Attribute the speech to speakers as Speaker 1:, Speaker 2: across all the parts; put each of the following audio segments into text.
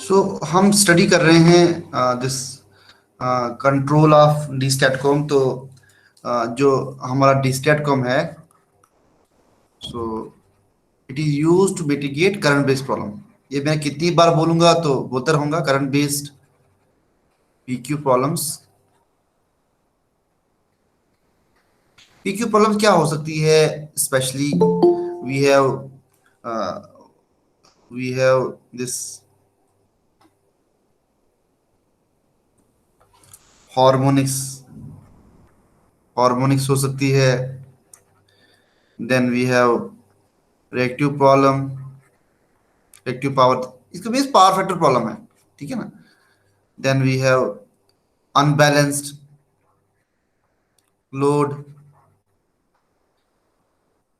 Speaker 1: सो हम स्टडी कर रहे हैं this control of D STATCOM. तो जो हमारा डी स्टैटकॉम है, so it is use to mitigate current based problem. ये मैं कितनी बार बोलूंगा तो बोलता रहूंगा, current based PQ problems. PQ problems क्या हो सकती है? Specially we have this harmonics harmonics हो सकती है। Then we have reactive problem, reactive power, इसका बेस पावर फैक्टर प्रॉब्लम है, ठीक है ना। Then we have unbalanced load,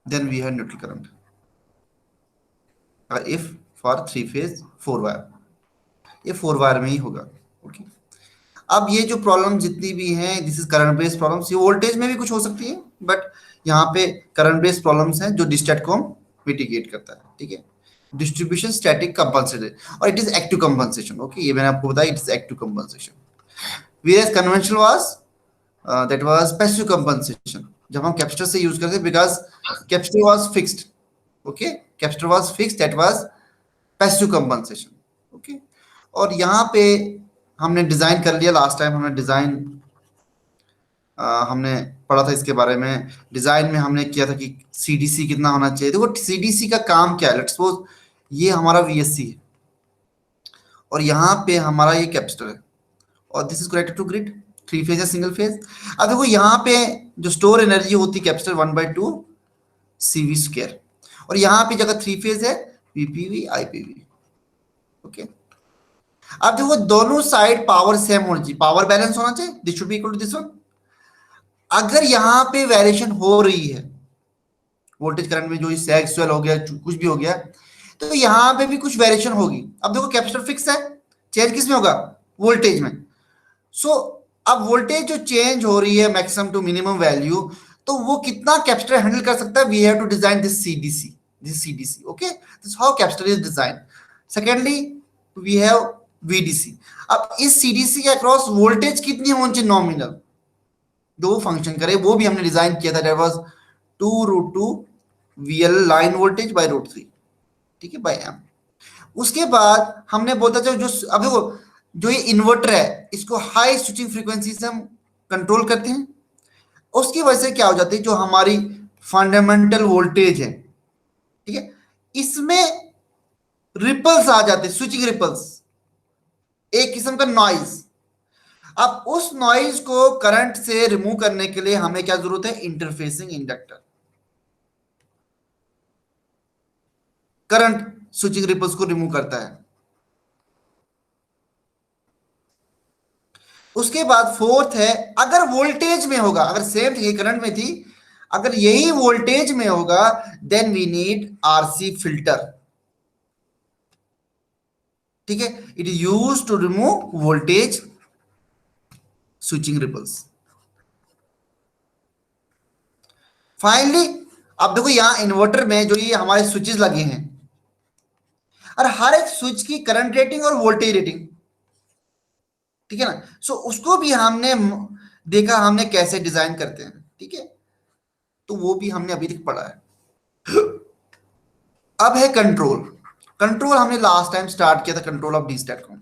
Speaker 1: then we have neutral current if for three phase four wire. ये four wire में ही होगा। ओके, अब ये जो प्रॉब्लम जितनी भी हैं, this is current based problems. ये वोल्टेज में भी कुछ हो सकती है, बट यहाँ पे करंट बेस्ड प्रॉब्लम्स हैं जो डिस्टैटकॉम मिटिगेट करता है, ठीक है। डिस्ट्रीब्यूशन स्टैटिक कंपनसेशन और it is active compensation. Okay, ये मैंने आपको बताया, it is active compensation. whereas conventional was that was passive compensation, जब हम कैपेसिटर से यूज करते, because capacitor was fixed. Okay, capacitor was fixed, that was passive compensation. Okay, और यहाँ पे हमने डिजाइन कर लिया। लास्ट टाइम हमने डिजाइन हमने पढ़ा था इसके बारे में। डिजाइन में हमने किया था कि सीडीसी कितना होना चाहिए। देखो सीडीसी का काम क्या है। लेट्स सपोज ये हमारा वीएससी है और यहाँ पे हमारा ये कैपेसिटर है और this is connected to grid, three phase या सिंगल फेज। अब देखो यहाँ पे जो स्टोर एनर्जी होती है कैपेसिटर 1/2 CV स्क्वायर, और यहाँ पे जगह थ्री फेज है पीपीवी आईपीवी। ओके, अब देखो दोनों साइड पावर सेम होनी चाहिए, पावर बैलेंस होना चाहिए, this should be equal to this one. अगर यहाँ पे वेरिएशन हो रही है वोल्टेज करंट में, जो सैग स्वेल हो गया, कुछ भी हो गया, तो यहाँ पे भी कुछ वेरिएशन होगी। अब देखो कैपेसिटर फिक्स है, चेंज किस में होगा? वोल्टेज में। सो अब वोल्टेज जो चेंज हो रही है मैक्सिमम टू मिनिमम वैल्यू, तो वो कितना कैपेसिटर हैंडल कर सकता है? We have to design this CDC. Okay, this how capacitor is design. Secondly we have VDC. अब इस सीडीसी के अक्रॉस वोल्टेज कितनी होनी चाहिए? नॉमिनल, जो फंक्शन करे, वो भी हमने डिजाइन किया था। That was 2√2 VL line voltage bye √3, ठीक है, बाय एम। उसके बाद हमने बोलता था जो, अब देखो जो ये इन्वर्टर है, इसको हाई स्विचिंग फ्रीक्वेंसी से हम कंट्रोल करते हैं। उसकी वजह से क्या हो जाती है, जो हमारी फंडामेंटल वोल्टेज है, ठीक है, इसमें रिपल्स आ जाते हैं, स्विचिंग रिपल्स, एक किस्म का नॉइज। अब उस नॉइज को करंट से रिमूव करने के लिए हमें क्या जरूरत है? Interfacing inductor. Current switching ripples को रिमूव करता है। उसके बाद फोर्थ है, अगर वोल्टेज में होगा, अगर सेम ये करंट में थी, अगर यही वोल्टेज में होगा, then we need RC filter, ठीक है। It is use to remove voltage switching ripples. Finally अब देखो यहां इन्वर्टर में जो ये हमारे स्विचेस लगे हैं, और हर एक स्विच की करंट रेटिंग और वोल्टेज रेटिंग, ठीक है ना। सो उसको भी हमने देखा, हमने कैसे डिजाइन करते हैं, ठीक है। तो वो भी हमने अभी तक पढ़ा है। अब है कंट्रोल। कंट्रोल हमने लास्ट टाइम स्टार्ट किया था, कंट्रोल ऑफ डी स्टैटकॉम।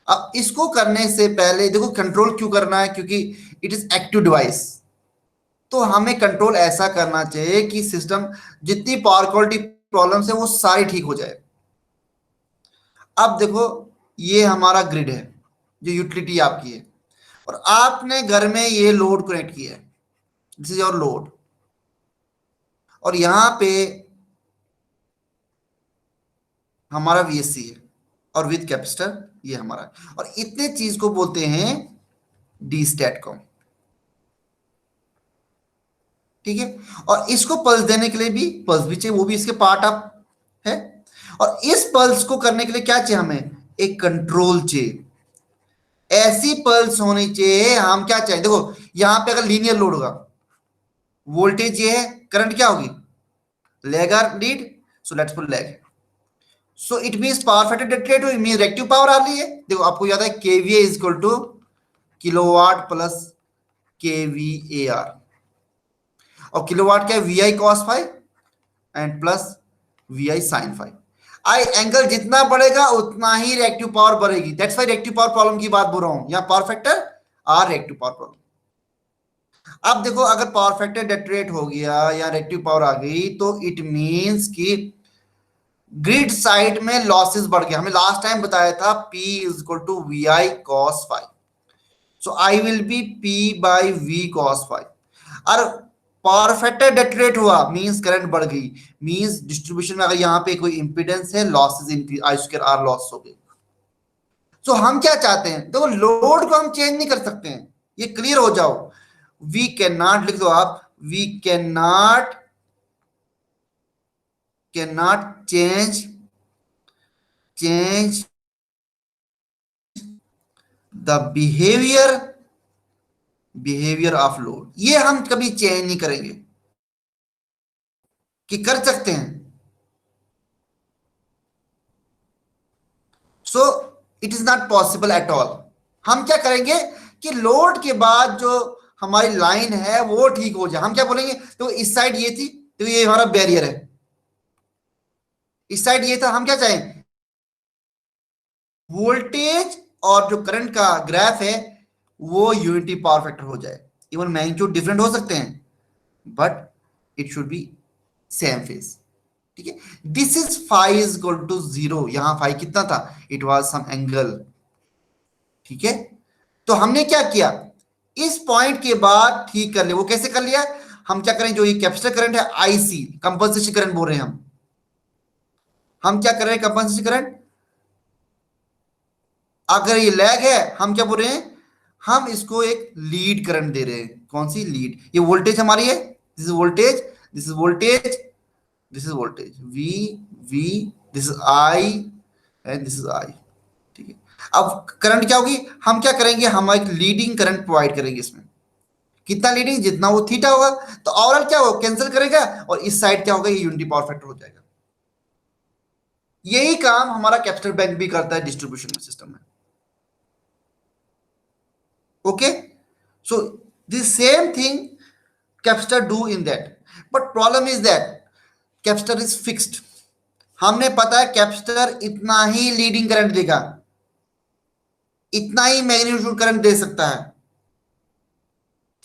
Speaker 1: अब इसको करने से पहले देखो कंट्रोल क्यों करना है, क्योंकि इट इज एक्टिव डिवाइस। तो हमें कंट्रोल ऐसा करना चाहिए कि सिस्टम जितनी पावर क्वालिटी प्रॉब्लम्स है वो सारी ठीक हो जाए। अब देखो ये हमारा ग्रिड है, जो यूटिलिटी आपकी है, और आपने घर में ये लोड कनेक्ट किया है, दिस इज योर लोड, और यहां पे हमारा वीएससी है और विद कैपेसिटर ये हमारा, और इतने चीज को बोलते हैं डी स्टैटकॉम, ठीक है। और इसको पल्स देने के लिए भी पल्स भी चाहिए, वो भी इसके पार्ट ऑफ है। और इस पल्स को करने के लिए क्या चाहिए हमें? एक कंट्रोल चाहिए। ऐसी पल्स होनी चाहिए, हम क्या चाहिए, देखो यहां पे अगर लीनियर लोड होगा, वोल्टेज ये है, करंट क्या होगी? लैग और lead, so let's put lag. So it means power factor deteriorate हुई, मींस रिएक्टिव पावर आ रही है। देखो आपको याद है KVA is equal to kilowatt plus KVAR, और किलोवाट क्या है, V I cos phi and plus V I sine phi. I angle जितना बढ़ेगा उतना ही रिएक्टिव पावर बढ़ेगी, that's why reactive power problem की बात बोल रहा हूं, यहाँ power factor or reactive power problem. अब देखो अगर पावर फैक्टर डेटरेट हो गया या रिएक्टिव पावर आ गई तो इट मींस कि ग्रिड साइड में लॉसेस बढ़ गया। हमने लास्ट टाइम बताया था P is equal to V I cos phi, so I will be P by V cos phi. और पावर फैक्टर डेटरेट हुआ मींस करंट बढ़ गई, मींस डिस्ट्रीब्यूशन में अगर यहाँ पे कोई इंपीडेंस है losses increase, I square R loss हो गई। तो हम क्या चाहते हैं, देखो लोड को हम चेंज नहीं कर सकते हैं, ये क्लियर हो जाओ। वी कैन नॉट, लिख दो आप, we can not change the behavior of load, ये हम कभी चेंज नहीं करेंगे। कि कर सकते हैं, सो it is not possible at all. हम क्या करेंगे कि लोड के बाद जो हमारी लाइन है वो ठीक हो जाए, हम क्या बोलेंगे, तो इस साइड ये थी, तो ये हमारा बैरियर है, इस साइड ये था, हम क्या चाहें, वोल्टेज और जो करंट का ग्राफ है वो यूनिटी पावर फैक्टर हो जाए। इवन मैग्नीट्यूड डिफरेंट हो सकते हैं but it should be same phase, ठीक है। This is phi is equal to zero, यहां फाइव कितना था, इट वाज सम एंगल, ठीक है। तो हमने क्या किया, इस पॉइंट के बाद ठीक कर लिया। वो कैसे कर लिया, हम क्या करें, जो ये कैपेसिटर करंट है आईसी, कंपनसेशन करंट बोल रहे हैं हम क्या कर रहे हैं, कंपनसेशन करंट। अगर ये लैग है हम क्या बोल रहे हैं, हम इसको एक लीड करंट दे रहे हैं। कौन सी लीड, ये वोल्टेज हमारी है, this is voltage, this is voltage, this is voltage V V, this is I and this is I, ठीक है। अब करंट क्या होगी, हम क्या करेंगे, हम एक लीडिंग करंट प्रोवाइड करेंगे इसमें। कितना लीडिंग, जितना वो थीटा होगा, तो ओवरऑल क्या होगा, कैंसिल करेगा, और इस साइड क्या होगा, ये यूनिटी पावर फैक्टर हो जाएगा। यही काम हमारा कैपेसिटर बैंक भी करता है डिस्ट्रीब्यूशन सिस्टम में। Okay, so the same thing capacitor do in that, but problem is that capacitor is fixed। हमने पता है कैपेसिटर इतना ही लीडिंग करंट देगा, इतना ही मैग्नीट्यूड करंट दे सकता है,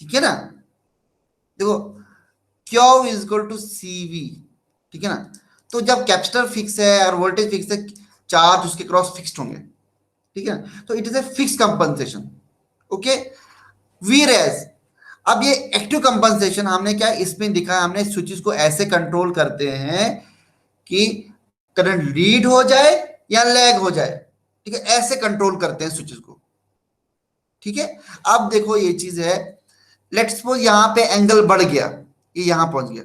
Speaker 1: ठीक है ना। देखो Q is equal to CV, ठीक है ना। तो जब कैपेसिटर फिक्स है और वोल्टेज फिक्स है, चार्ज उसके क्रॉस फिक्स्ड होंगे, ठीक है ना। तो it is a fix compensation, okay. वीरेज अब ये एक्टिव कंपनसेशन हमने क्या इसमें दिखा, हमने स्विचेस को ऐसे कंट्रोल करते हैं कि करंट लीड हो जाए या लैग हो जाए, ठीक है, ऐसे कंट्रोल करते हैं स्विचेस को, ठीक है। अब देखो ये चीज है, लेट्स सपोज यहां पे एंगल बढ़ गया, ये यहां पहुंच गया।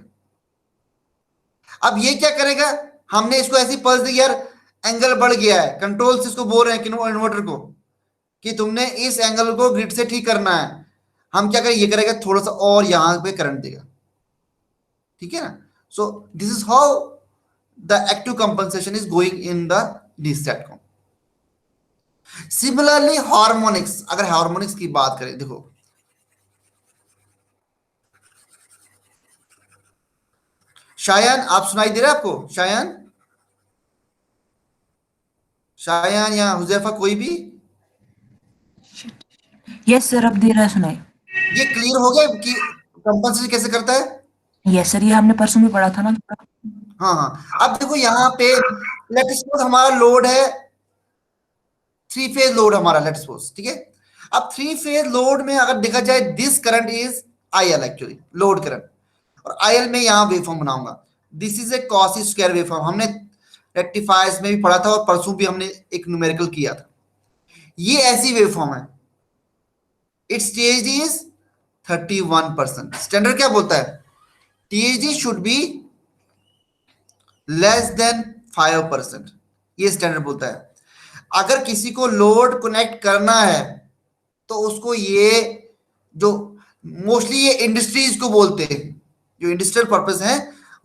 Speaker 1: अब ये क्या करेगा, हमने इसको ऐसी पल्स दी यार, एंगल बढ़ गया है, कंट्रोल से इसको बोल रहे हैं कि इन्वर्टर को कि तुमने इस एंगल को ग्रिड से ठीक करना है। हम क्या करें, ये करेगा थोड़ा सा और यहां पे करंट देगा, ठीक है ना। So this is how the active compensation is going in the DSTATCOM. Similarly harmonics, अगर हार्मोनिक्स की बात करें, देखो शायन, आप सुनाई दे रहा है आपको, शायन, शायन या हुजैफा, कोई भी।
Speaker 2: यस सर, अब दे रहा है सुनाई।
Speaker 1: ये क्लियर हो गया कि कंपनसेशन कैसे करता है।
Speaker 2: यस सर, ये हमने परसों भी पढ़ा था ना।
Speaker 1: हाँ हाँ, अब देखो यहाँ पे लेट्स सपोज हमारा लोड है, थ्री फेज लोड हमारा, लेट्स सपोज, ठीक है। अब थ्री फेज लोड में अगर देखा जाए, this current is IL actually load current, और IL में यहां वेवफॉर्म बनाऊंगा। This is a cos square waveform, हमने रेक्टिफायर्स में भी पढ़ा था और परसों भी हमने एक न्यूमेरिकल किया था। ये ऐसी वेवफॉर्म है, इट्स THD इज 31%। स्टैंडर्ड क्या बोलता है, THD should be less than 5%, ये स्टैंडर्ड बोलता है। अगर किसी को लोड कनेक्ट करना है तो उसको ये जो मोस्टली ये इंडस्ट्रीज को बोलते हैं, जो इंडस्ट्रियल पर्पस है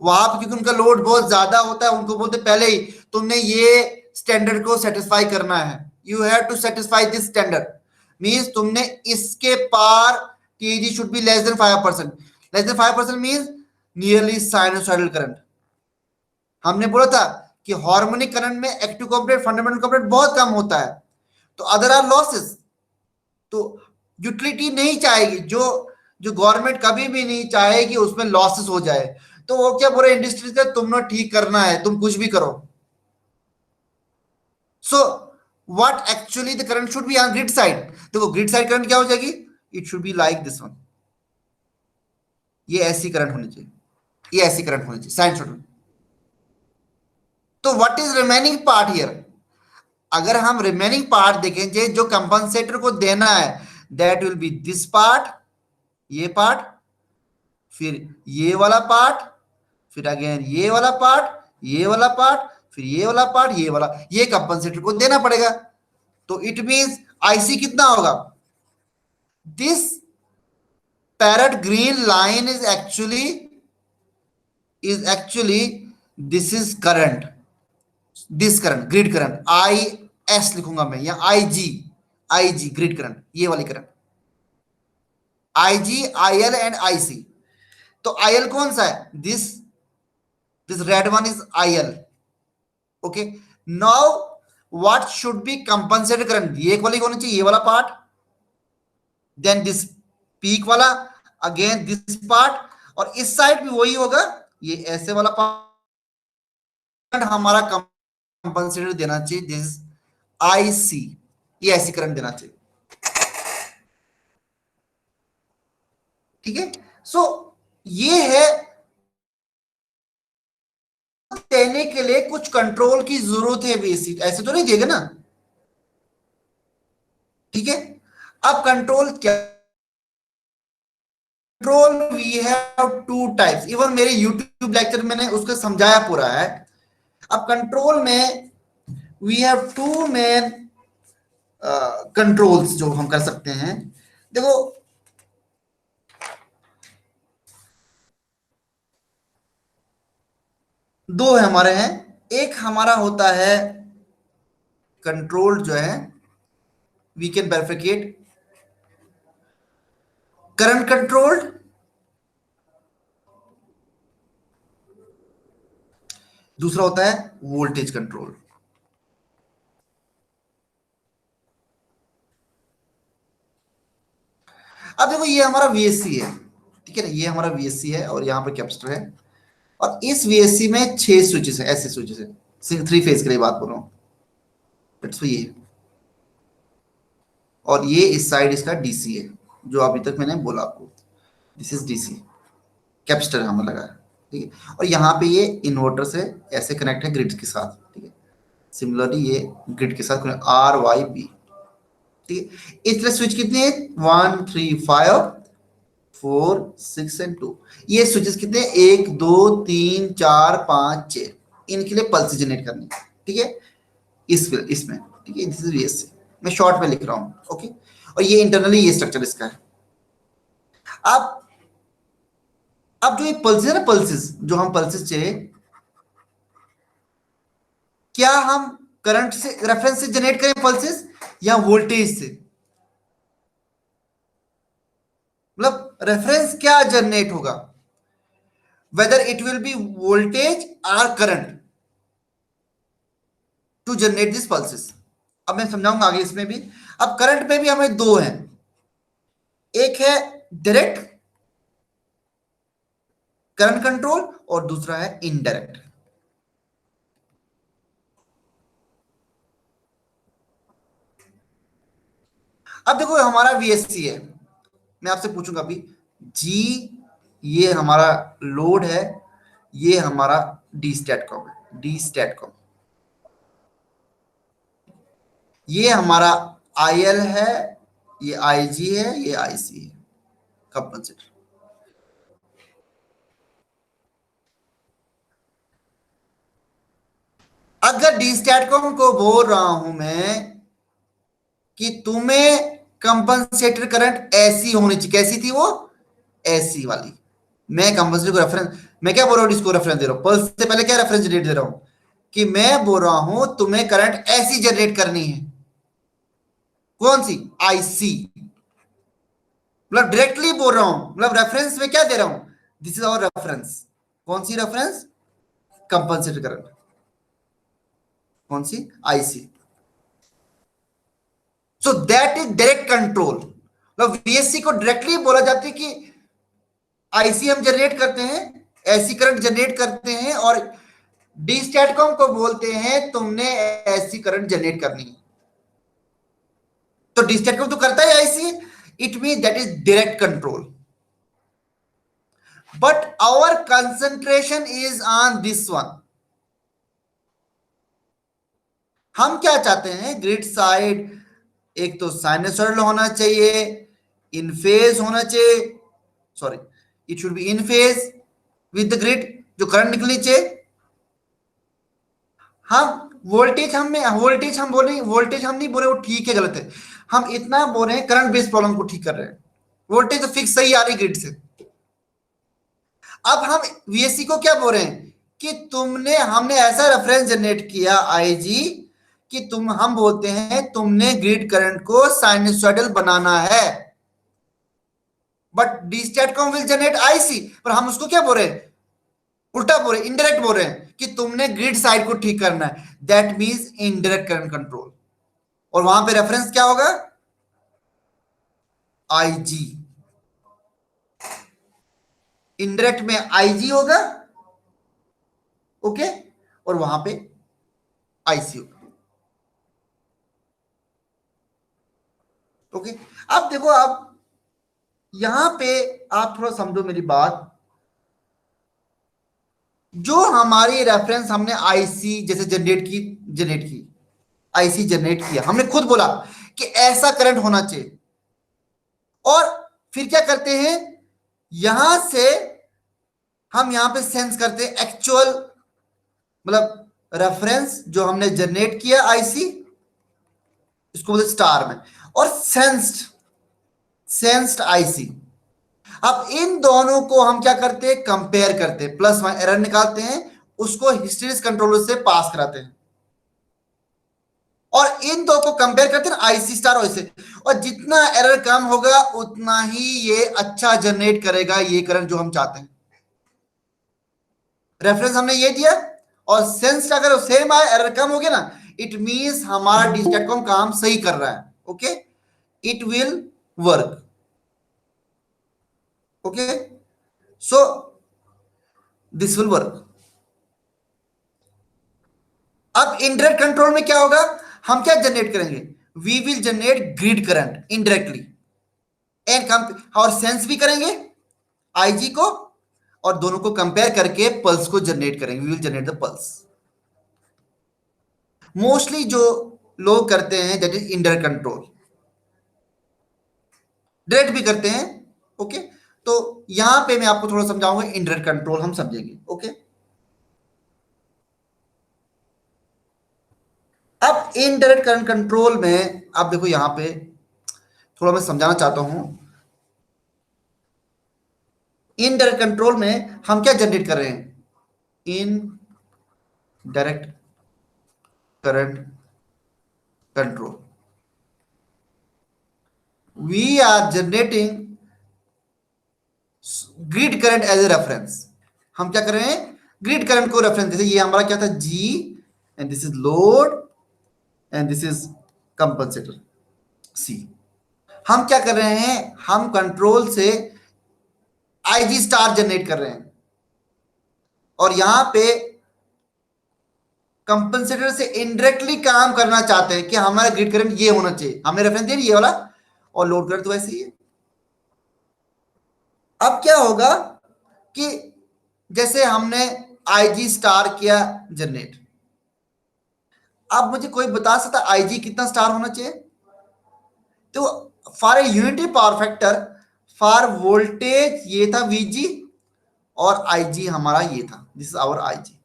Speaker 1: वहां पर, क्योंकि उनका लोड बहुत ज्यादा होता है, उनको बोलते पहले ही तुमने ये स्टैंडर्ड को सेटिस्फाई करना है, you have to satisfy this standard, means तुमने इसके पार TEG should be less than 5%, less than 5% means nearly sinusoidal current. हमने बोला था कि हार्मोनिक करंट में एक्टिव कंपोनेंट फंडामेंटल कंपोनेंट बहुत कम होता है, तो अदर आर लॉसेस। तो यूटिलिटी नहीं चाहेगी, जो गवर्नमेंट कभी भी नहीं चाहेगी उसमें लॉसेस हो जाए, तो वो क्या बोले इंडस्ट्री से तुमने ठीक करना है, तुम कुछ भी करो। So what actually the current should be on grid side, देखो ग्रिड साइड करंट क्या हो जाएगी, it should be like this one, ये ऐसी करंट होनी चाहिए, ये ऐसी करंट होनी चाहिए, साइनसॉइडल। तो what is remaining part here, अगर हम रिमेनिंग पार्ट देखेंगे जो कंपनसेटर को देना है, that will be this part, ये पार्ट, फिर ये वाला पार्ट, फिर अगेन ये वाला पार्ट, ये वाला पार्ट, फिर ये वाला पार्ट, ये वाला, ये कंपनसेटर को देना पड़ेगा। तो इट मींस IC कितना होगा, this parrot green line is actually this is current, this current grid current, IS लिखूंगा मैं, या IG ग्रिड करंट, ये वाली current, IG, IL and IC। तो IL कौन सा है, this red one is IL। Okay, now what should be compensated current, ये वाली होनी चाहिए, ये वाला पार्ट, देन दिस पीक वाला, अगेन दिस पार्ट, और इस साइड भी वही होगा, ये ऐसे वाला पार्ट हमारा कंपनसेटेड देना चाहिए, दिस IC, ये ऐसी करंट देना चाहिए। ठीक है, सो ये है, देने के लिए कुछ कंट्रोल की जरूरत है बेसिक, ऐसे तो नहीं देगा ना। ठीक है, अब कंट्रोल क्या, control we have two types, even मेरे यूट्यूब लेक्चर में मैंने उसको समझाया पूरा है। अब कंट्रोल में we have two main controls जो हम कर सकते हैं। देखो दो है हमारे हैं, एक हमारा होता है कंट्रोल जो है, वी कैन वेरिफिकेट करंट कंट्रोल्ड, दूसरा होता है वोल्टेज कंट्रोल। अब देखो ये हमारा VSC है, ठीक है ना, ये हमारा VSC है और यहाँ पे कैपेसिटर है, और इस VSC में 6 स्विचेस है, ऐसे स्विचेस है, 3 फेज के लिए बात कर रहा हूँ, ये, और ये इस साइड इसका DC है, जो अभी तक मैंने बोला आपको, दिस इज DC, कैपेसिटर हमें लगा है, ठीक है, और यहाँ पे ये इन्वर्टर से ऐसे कनेक्ट है ग्रिड के साथ, ठीक है, सिमिलरली ये ग्रिड के साथ RYB, ठीक है। इसलिए स्विच कितने हैं, 1 3 5 4 6 एंड 2, ये स्विचेस कितने, 1 2 3 4 5 6, इनके लिए पल्स जनरेट करनी है, ठीक है, इसमें, ठीक है, दिस इज VSC, मैं शॉर्ट में लिख रहा हूँ, ओके, और ये इंटरनली ये स्ट्रक्चर इसका है। अब जो ये पल्सेस है ना, पल्सेस जो हम पल्सेस चाहिए, क्या हम करंट से रेफरेंस से जनरेट करें पल्सेस या वोल्टेज से, मतलब रेफरेंस क्या जनरेट होगा, whether it will be voltage और current to generate this pulses. अब मैं समझाऊंगा आगे इसमें भी। अब करंट में भी हमें दो हैं, एक है डायरेक्ट करंट कंट्रोल और दूसरा है इनडायरेक्ट। अब देखो हमारा VSC है, मैं आपसे पूछूंगा अभी, जी ये हमारा लोड है, ये हमारा डी स्टैटकॉम है, डी स्टैटकॉम, ये हमारा IL है, ये IG है, ये IC है, कंपनसेटर। अगर डी स्टैटकॉम को बोल रहा हूं मैं कि तुम्हें कंपनसेटर करंट ऐसी होनी चाहिए, कैसी थी वो, ऐसी वाली, मैं कंपनसेटर को रेफरेंस, मैं क्या बोल रहा हूँ, इसको रेफरेंस दे रहा हूं, पल्स से पहले क्या रेफरेंस डेट दे रहा हूं, कि मैं बोल रहा हूं तुम्हें करंट ऐसी जनरेट करनी है, कौन सी, आईसी, मतलब डायरेक्टली बोल रहा हूं, मतलब रेफरेंस में क्या दे रहा हूं, दिस इज आवर रेफरेंस, कौन सी रेफरेंस, कंपनसेटेड करंट, कौन सी, IC. So that is direct control, मतलब वीएससी को डायरेक्टली बोला जाता है कि आईसी हम जनरेट करते हैं, ऐसी करंट जनरेट करते हैं, और डी स्टैटकॉम को बोलते हैं तुमने ऐसी करंट जनरेट करनी है। तो डी स्टैटकॉम तो करता है IC, it mean that is direct control, but our concentration is on this one. हम क्या चाहते हैं, ग्रिड साइड एक तो साइनसॉइडल होना चाहिए, इन फेज होना चाहिए, sorry it should be in phase with the grid, जो करंट निकलनी चाहिए। हम वोल्टेज हम बोले, वोल्टेज हम नहीं बोले वो ठीक है गलत है, हम इतना बोल रहे हैं करंट बेस्ड प्रॉब्लम को ठीक कर रहे हैं, वोल्टेज तो फिक्स सही आ रही ग्रिड से। अब हम वीएससी को क्या बोल रहे हैं कि हमने ऐसा रेफरेंस जनरेट किया आईजी कि हम बोलते हैं तुमने ग्रिड करंट को साइनसॉइडल बनाना है, but D STATCOM will generate IC, पर हम उसको क्या बोल रहे हैं, उल्टा बोल रहे हैं, इनडायरेक्ट बोल रहे हैं कि तुमने ग्रिड साइड को ठीक करना है, that means indirect current control. और वहां पे रेफरेंस क्या होगा, आईजी, इनडायरेक्ट में आईजी होगा, ओके, और वहां पे आईसी होगा, ओके। अब देखो, अब यहां पे आप थोड़ा समझो मेरी बात, जो हमारी रेफरेंस हमने आईसी जैसे जनरेट की आईसी जनरेट किया, हमने खुद बोला कि ऐसा करंट होना चाहिए, और फिर क्या करते हैं, यहां से हम यहां पे सेंस करते हैं एक्चुअल, मतलब रेफरेंस जो हमने जनरेट किया आईसी, इसको बोलते स्टार में, और सेंस्ड आईसी। अब इन दोनों को हम क्या करते हैं, कंपेयर करते हैं, प्लस माइनस एरर निकालते हैं, उसको हिस्टैरिसीस कंट्रोलर से पास कराते हैं, और इन दो को कंपेयर करते हैं आईसी स्टार और इसे, और जितना एरर कम होगा उतना ही ये अच्छा जनरेट करेगा ये करंट जो हम चाहते हैं। रेफरेंस हमने ये दिया, और सेंस अगर सेम आए, एरर कम हो गया ना, इट मींस हमारा डिस्टेटकॉम काम सही कर रहा है, okay, it will work, okay, so this will work. अब इनडायरेक्ट कंट्रोल में क्या होगा, हम क्या जनरेट करेंगे, we will generate grid current indirectly, and और सेंस भी करेंगे आईजी को, और दोनों को कंपेयर करके पल्स को जनरेट करेंगे, we will generate the pulse. Mostly जो लोग करते हैं that is indirect control, direct भी करते हैं, ओके। तो यहां पे मैं आपको थोड़ा समझाऊंगा, इनडायरेक्ट कंट्रोल हम समझेंगे, ओके। अब इनडायरेक्ट करंट कंट्रोल में आप देखो, यहां पे थोड़ा मैं समझाना चाहता हूं, इनडायरेक्ट कंट्रोल में हम क्या जनरेट कर रहे हैं, indirect current control, we are generating grid current as a reference. हम क्या कर रहे हैं, ग्रिड करंट को रेफरेंस, जैसे ये हमारा क्या था, G, and this is load, and this is compensator, C. हम क्या कर रहे हैं, हम कंट्रोल से आईजी स्टार जनरेट कर रहे हैं, और यहां पे कंपनसेटर से इनडायरेक्टली काम करना चाहते हैं कि हमारा ग्रिड करंट ये होना चाहिए, हमने रेफरेंस दिया ये वाला, और लोड करंट तो वैसे ही है। अब क्या होगा कि जैसे हमने आईजी स्टार किया जनरेट, अब मुझे कोई बता सकता आईजी कितना स्टार होना चाहिए, तो for a unity power factor, for voltage ये था वीजी, और आईजी हमारा ये था, दिस इज आवर आईजी,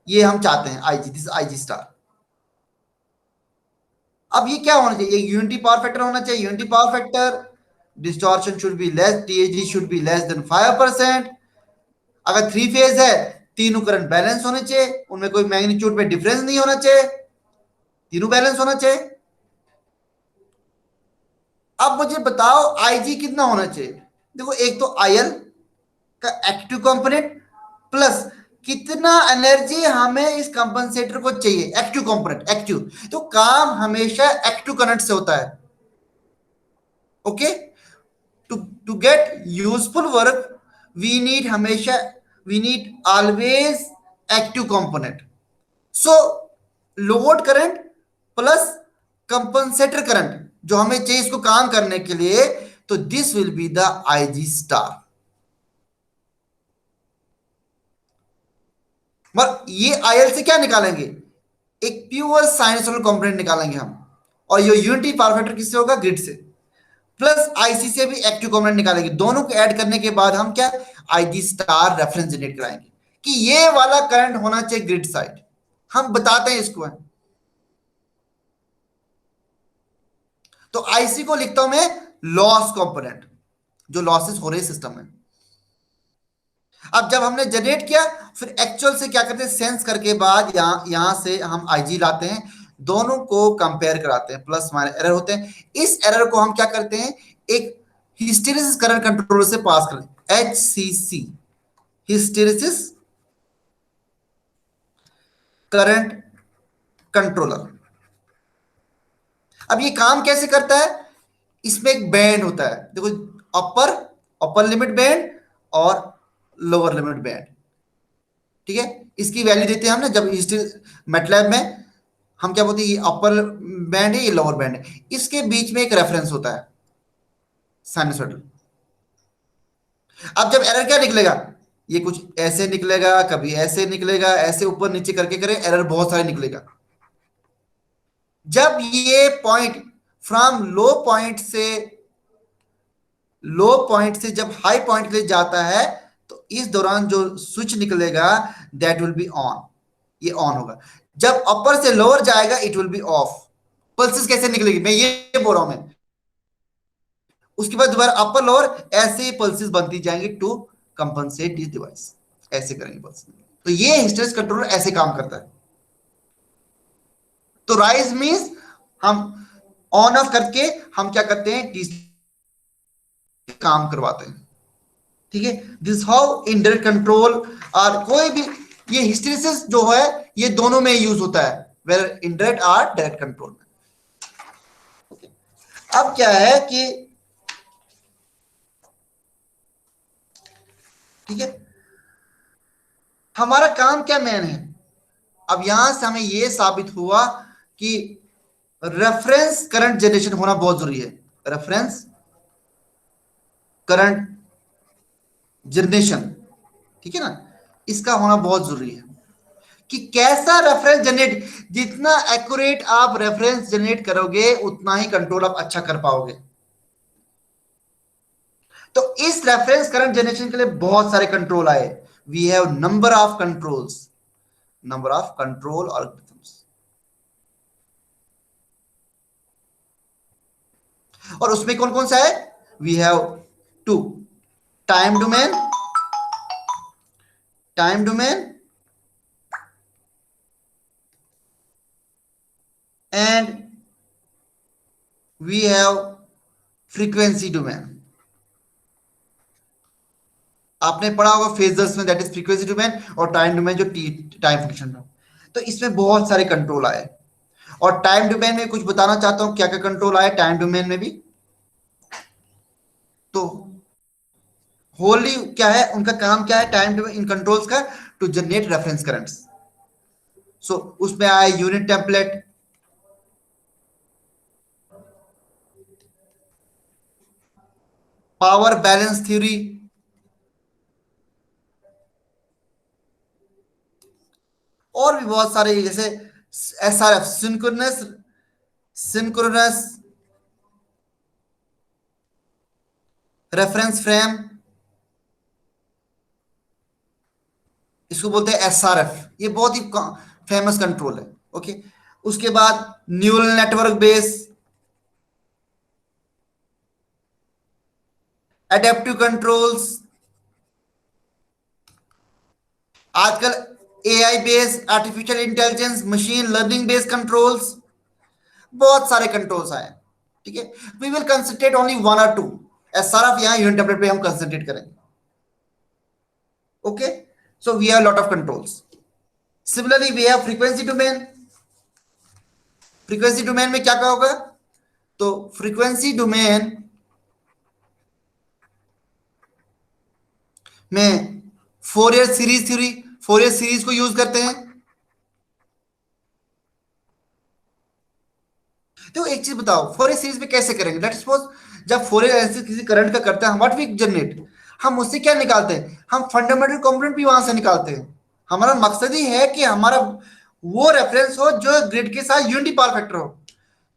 Speaker 1: ये हम चाहते हैं आईजी, दिस आईजी स्टार। अब ये क्या होना चाहिए, यूनिटी पावर फैक्टर होना चाहिए, unity power factor, distortion should be less, TAG should be less than 5%। अगर थ्री फेज है, तीनों करंट बैलेंस होने चाहिए, उनमें कोई मैग्नीट्यूड में डिफरेंस नहीं होना चाहिए, तीनों बैलेंस होना चाहिए। अब मुझे बताओ आईजी कितना होना चाहिए। देखो एक तो आयल का एक्टिव कंपोनेंट प्लस कितना एनर्जी हमें इस कंपनसेटर को चाहिए, एक्टिव कंपोनेंट एक्टिव, तो काम हमेशा एक्टिव करंट से होता है। Okay, to get useful work we need हमेशा, we need always active component. So load current plus compensator current जो हमें चाहिए इसको काम करने के लिए, तो this will be the IG star. मगर ये आईएल से क्या निकालेंगे, एक प्योर साइनसोइडल कंपोनेंट निकालेंगे हम, और ये यूनिटी पावर फैक्टर किससे होगा, ग्रिड से, प्लस आईसी से भी एक्टिव कंपोनेंट निकालेंगे। दोनों को ऐड करने के बाद हम क्या आईजी स्टार रेफरेंस जनरेट कराएंगे कि ये वाला करंट होना चाहिए ग्रिड साइड। हम बताते हैं इसको है। तो आईसी को लिखता हूं मैं लॉस कंपोनेंट, जो लॉसेस हो रहे सिस्टम में। अब जब हमने जनरेट किया, फिर एक्चुअल से क्या करते हैं, सेंस करके बाद यहां से हम आईजी लाते हैं, दोनों को कंपेयर कराते हैं, प्लस माइनस एरर होते हैं। इस एरर को हम क्या करते हैं, एक हिस्टेरिसिस करंट कंट्रोलर से पास करते हैं, एचसीसी, हिस्टेरिसिस करंट कंट्रोलर। अब ये काम कैसे करता है, इसमें एक बैंड होता है, देखो अपर अपर लिमिट बैंड और लोअर लिमिट बैंड। ठीक है, इसकी वैल्यू देते हैं हम ना, जब मैटलैब में हम क्या बोलते हैं, ये अपर बैंड है, ये लोअर बैंड है, इसके बीच में एक रेफरेंस होता है साइनसॉइडल। अब जब एरर क्या निकलेगा, ये कुछ ऐसे निकलेगा, कभी ऐसे निकलेगा, ऐसे ऊपर नीचे करके करें, एरर बहुत सारे निकलेगा। जब ये पॉइंट फ्रॉम लो पॉइंट से जब हाई पॉइंट के लिए जाता है, तो इस दौरान जो स्विच निकलेगा दैट विल बी ऑन, ये ऑन होगा। जब अपर से लोअर जाएगा it will B of. Pulses कैसे निकलेगी, मैं ये बोल रहा हूं मैं, उसके बाद दोबारा अपर लोअर ऐसे ही पल्सेस बनती जाएंगी टू कंपनसेट दिस डिवाइस, ऐसे करेंगे पल्स। तो ये हिस्टेरिसिस कंट्रोलर ऐसे काम करता है। तो राइज मींस हम ऑन ऑफ करके हम क्या करते हैं, काम करवाते हैं। ठीक है, दिस हाउ इनडायरेक्ट कंट्रोल, और कोई भी ये हिस्टेरिसिस जो है ये दोनों में यूज होता है, वेदर इनडायरेक्ट और डायरेक्ट कंट्रोल में। अब क्या है कि ठीक है, हमारा काम क्या मेन है, अब यहां से हमें यह साबित हुआ कि रेफरेंस करंट जनरेशन होना बहुत जरूरी है। रेफरेंस करंट जनरेशन, ठीक है ना, इसका होना बहुत जरूरी है कि कैसा रेफरेंस जनरेट, जितना एक्यूरेट आप रेफरेंस जनरेट करोगे उतना ही कंट्रोल आप अच्छा कर पाओगे। तो इस रेफरेंस करंट जनरेशन के लिए बहुत सारे कंट्रोल आए, we have number of controls, number of control organisms. और उसमें कौन कौन सा है, we have two, time domain, time domain and we have frequency domain. आपने पढ़ा होगा फेजर्स में, दैट इज फ्रीक्वेंसी डोमेन, और टाइम डोमेन जो टाइम फंक्शन में। तो इसमें बहुत सारे कंट्रोल आए, और टाइम डोमेन में कुछ बताना चाहता हूं क्या क्या कंट्रोल आए टाइम डोमेन में भी। तो होली क्या है, उनका काम क्या है टाइम डोमेन इन कंट्रोल्स का, टू जनरेट रेफरेंस करंट्स। सो उसमें आया unit template, power balance theory, और भी बहुत सारे, जैसे SRF, synchronous synchronous reference frame, इसको बोलते हैं एसआरएफ, ये बहुत ही फेमस कंट्रोल है। ओके, उसके बाद neural network base, adaptive controls, आजकल AI based, artificial intelligence, machine learning based controls, बहुत सारे कंट्रोल्स आए, ठीक है। We will concentrate only one और टू, सारा यहाँ यूनिट टेम्पलेट पे हम कंसंट्रेट करेंगे। Okay, so we have lot of controls. Similarly we have frequency domain. Frequency domain में क्या क्या होगा? तो फ्रीक्वेंसी डोमेन में Fourier series theory, Fourier series को यूज करते हैं। तो एक चीज बताओ, फोरियर सीरीज में कैसे करेंगे? लेट्स सपोज जब फोरियर एनालिसिस किसी करंट का करते हैं, व्हाट वी जनरेट, हम उससे क्या निकालते हैं? हम फंडामेंटल कंपोनेंट भी वहां से निकालते हैं। हमारा मकसद ही है कि हमारा वो रेफरेंस हो जो ग्रिड के साथ यूनिटी पावर फैक्टर हो,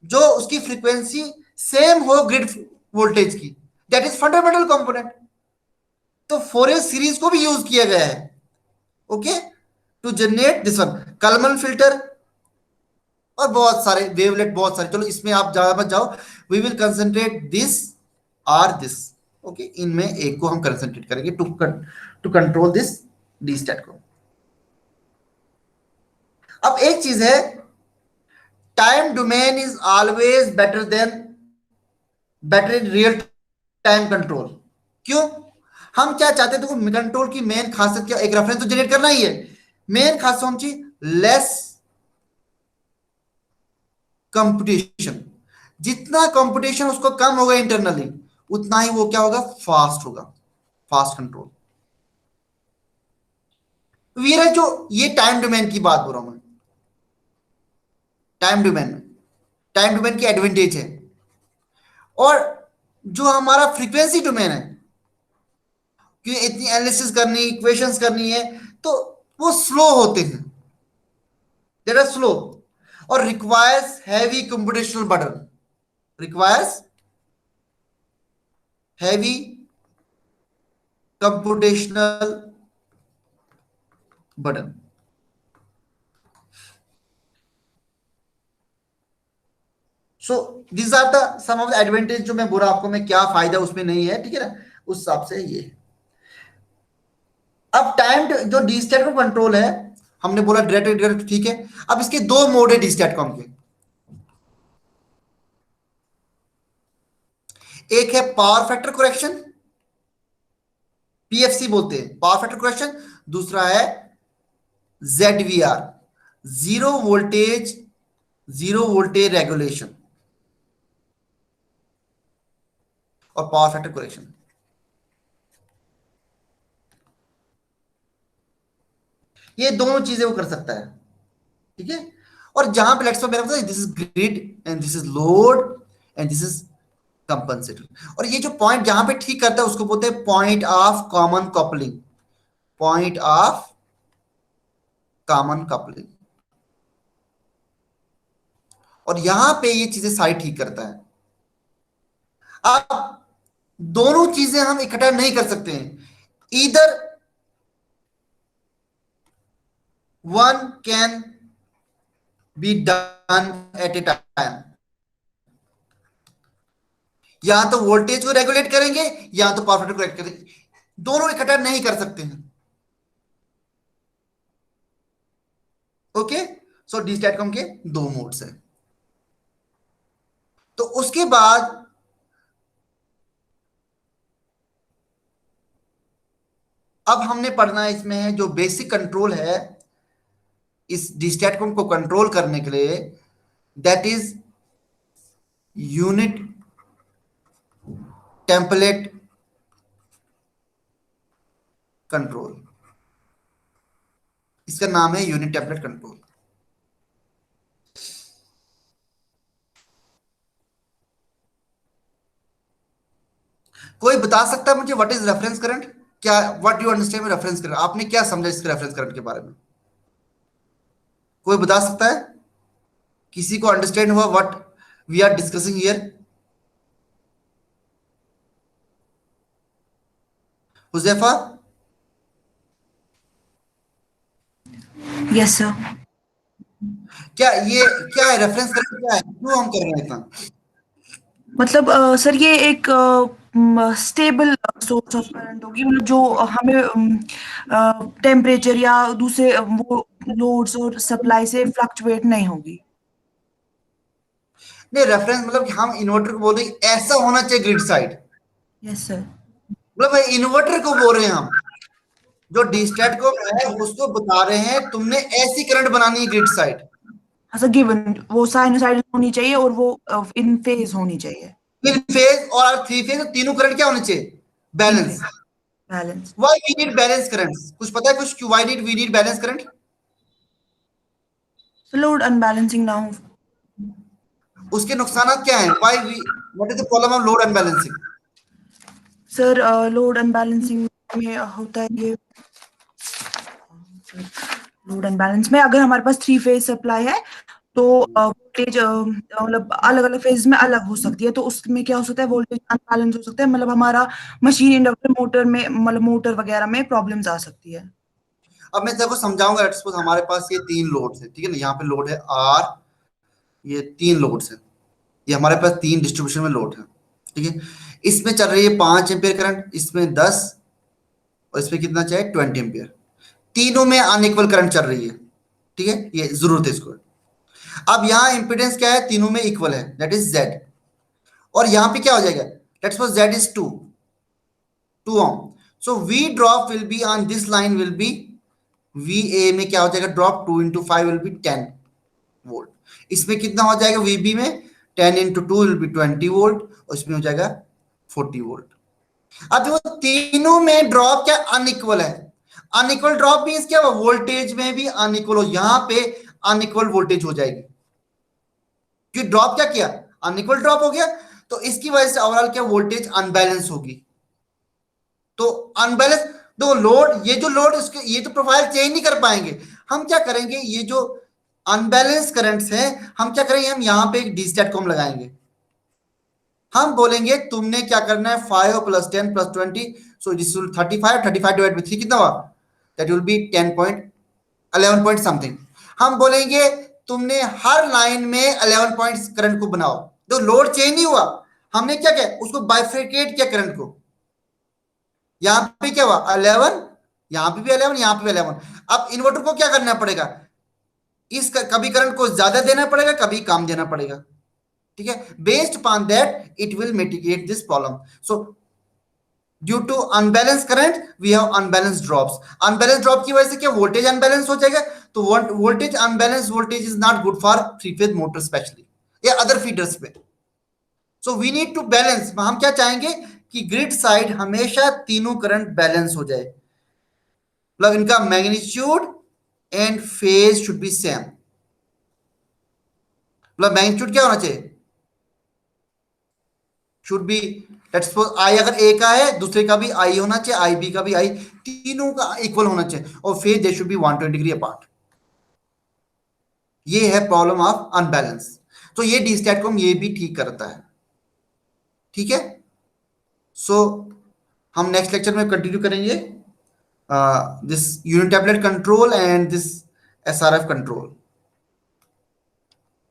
Speaker 1: जो उसकी फ्रीक्वेंसी सेम हो ग्रिड वोल्टेज की, दैट इज फंडामेंटल कंपोनेंट। तो फोरियर सीरीज को भी यूज किया गया है, okay, to generate this one, Kalman filter और बहुत सारे वेवलेट, बहुत सारे। चलो इसमें आप ज्यादा मत जाओ, we will concentrate this or this, okay, इनमें एक को हम कंसंट्रेट करेंगे to control this D state को। अब एक चीज है, time domain is always better in real time control. क्यों? हम क्या चाहते हैं? देखो कंट्रोल की मेन खासियत क्या, एक रेफरेंस तो जनरेट करना ही है, मेन खासियत हम चाहिए लेस कंपटीशन। जितना कंपटीशन उसको कम होगा इंटरनली, उतना ही वो क्या होगा? फास्ट होगा, फास्ट कंट्रोल। वीर जो ये टाइम डोमेन की बात बोल रहा हूं मैं, टाइम डोमेन में टाइम डोमेन की एडवांटेज है। और जो हमारा फ्रीक्वेंसी डोमेन है, कि इतनी एनालिसिस करनी, इक्वेशंस करनी है, तो वो स्लो होते हैं, देर आर स्लो, और requires heavy computational burden, requires heavy computational burden. So these are the some of the advantage, जो मैं बोल रहा आपको, मैं क्या फायदा उसमें नहीं है, ठीक है ना, उस हिसाब से ये। अब टाइम जो डी स्टेट कंट्रोल है, हमने बोला डायरेक्ट डायरेक्ट, ठीक है। अब इसके दो मोड है डी स्टेट कॉम के, एक है पावर फैक्टर करेक्शन, पीएफसी बोलते हैं, पावर फैक्टर करेक्शन। दूसरा है ZVR, zero voltage, zero voltage regulation और पावर फैक्टर करेक्शन। ये दोनों चीजें वो कर सकता है, ठीक है। और जहां पे लेट्स मेरा this is grid and this is load and this is compensator, और ये जो पॉइंट जहां पे ठीक करता है उसको बोलते हैं point of common coupling, point of common coupling. और यहां पे ये चीजें सारी ठीक करता है। अब दोनों चीजें हम इकट्ठा नहीं कर सकते हैं, इधर one can be done at A time. या तो वोल्टेज को रेगुलेट करेंगे या तो पावर फैक्टर को रेगुलेट करेंगे, दोनों इकट्ठा नहीं कर सकते हैं, ओके। सो डी स्टैटकॉम के दो मोड्स हैं। तो उसके बाद अब हमने पढ़ना है इसमें जो बेसिक कंट्रोल है इस डी स्टैटकॉम को कंट्रोल करने के लिए, that is unit template control. इसका नाम है यूनिट टेम्पलेट कंट्रोल। कोई बता सकता है मुझे व्हाट इज रेफरेंस करंट? क्या, what you understand reference current? आपने क्या समझा इसके रेफरेंस करंट के बारे में? कोई बता सकता है? किसी को अंडरस्टैंड हुआ what we are discussing here? Huzaifa?
Speaker 2: Yes sir.
Speaker 1: क्या ये क्या है रेफरेंस करंट? क्या है, क्यों हम कर रहे हैं इतना?
Speaker 2: मतलब सर ये एक स्टेबल सोर्स ऑफ करंट होगी, मतलब जो हमें टेम्परेचर या दूसरे वो लोड्स और सप्लाई से फ्लक्चुएट नहीं होगी।
Speaker 1: नहीं, रेफरेंस मतलब कि हम इन्वर्टर को बोल रहे हैं ऐसा होना चाहिए ग्रिड साइड,
Speaker 2: यस सर।
Speaker 1: मतलब इन्वर्टर को बोल रहे हैं हम, जो डीस्टेट को है उसको बता रहे हैं तुमने ऐसी करंट बनानी है ग्रिड साइड।
Speaker 2: हाँ सर, गिवन वो साइनोसाइडल होनी चाहिए और वो इन फेज होनी चाहिए।
Speaker 1: इन फेज और थ्री फेज तीनों करंट क्या होने चाहिए?
Speaker 2: In
Speaker 1: balance.
Speaker 2: Phase, balance.
Speaker 1: Why we need balance currents, कुछ पता है कुछ, क्यों why need we need balance current?
Speaker 2: तो लोड अनबैलेंसिंग ना हो।
Speaker 1: उसके नुकसान क्या हैं? Why we, what is the problem of load unbalancing?
Speaker 2: Sir load unbalancing में होता है ये, लोड अनबैलेंस में अगर हमारे पास थ्री फेज सप्लाई है तो वोल्टेज मतलब अलग अलग फेज में अलग हो सकती है, तो उसमें क्या हो सकता है, वोल्टेज अनबैलेंस हो सकता है, मतलब हमारा मशीन इंडक्टर मोटर में, मतलब मोटर वगैरह में प्रॉब्लम्स आ सकती है।
Speaker 1: अब मैं तेरे को समझाऊंगा। लेट्स सपोज हमारे पास ये तीन लोड्स है, ठीक है ना, यहाँ पे लोड है आर, ये तीन लोड्स है, ये हमारे पास तीन डिस्ट्रीब्यूशन में लोड है, ठीक है। इसमें चल रही है 5 एम्पियर करंट, इसमें 10, और इसमें कितना चाहिए 20 एम्पियर। तीनों में अनइक्वल करंट चल रही है, ठीक है, ये जरूरत है इसको। अब यहाँ इंपिडेंस क्या है, तीनों में इक्वल है, दैट इज जेड। और यहाँ पे क्या हो जाएगा, let's suppose Z is 2 ohm, so we drop will be on this line will be, V A में क्या हो जाएगा ड्रॉप, 2 × 5 विल बी 10 वोल्ट। इसमें कितना हो जाएगा वीबी में, 10 × 2 विल बी 20 वोल्ट, और इसमें हो जाएगा 40 वोल्ट। अब वो तीनों में ड्रॉप क्या अनइक्वल है, अनइक्वल ड्रॉप मींस क्या, वोल्टेज में भी अनइक्वल हो, यहां पे अनइक्वल वोल्टेज हो जाएगी, कि ड्रॉप क्या किया, अनइक्वल ड्रॉप हो गया, तो इसकी वजह से ओवरऑल क्या वोल्टेज अनबैलेंस होगी। तो अनबैलेंस, दो लोड, ये जो लोड उसके ये तो प्रोफाइल चेंज नहीं कर पाएंगे। हम क्या करेंगे, ये जो अनबैलेंस करंट्स हैं, हम क्या करेंगे, हम यहां पे एक डीस्टेटकॉम लगाएंगे। हम बोलेंगे तुमने क्या करना है, 5 + 10 + 20, सो दिस विल 35, 35 डिवाइड बाई 3 कितना हुआ, that will be 10 point 11 point something. हम बोलेंगे तुमने हर लाइन में 11 पॉइंट्स करंट को बनाओ, तो लोड चेंज नहीं हुआ, हमने क्या किया उसको बाइफरकेट किया करंट को। यहां पे क्या हुआ 11, यहां पे भी 11, यहां पे भी 11। अब इन्वर्टर को क्या करना पड़ेगा, इस कभी करंट को ज्यादा देना पड़ेगा, कभी कम देना पड़ेगा, ठीक है। Based upon that it will mitigate this problem. So due to unbalance current we have unbalance drops, unbalance drop की वजह से क्या वोल्टेज अनबैलेंस हो जाएगा, तो voltage unbalance voltage is not good for three phase motor specially या other feeders पे। So we need to balance, हम क्या चाहेंगे कि ग्रिड साइड हमेशा तीनों करंट बैलेंस हो जाए, मतलब इनका magnitude and phase should be same. मतलब मैग्नीट्यूड क्या होना चाहिए, should be, let's suppose I अगर ए का है, दूसरे का भी आई होना चाहिए, आई बी का भी आई, तीनों का इक्वल होना चाहिए, और phase they should be 120 degree apart. ये है प्रॉब्लम ऑफ अनबैलेंस। तो ये डीस्टैटकॉम ये भी ठीक करता है, ठीक है। सो हम नेक्स्ट लेक्चर में कंटिन्यू करेंगे this unit template control and this SRF control.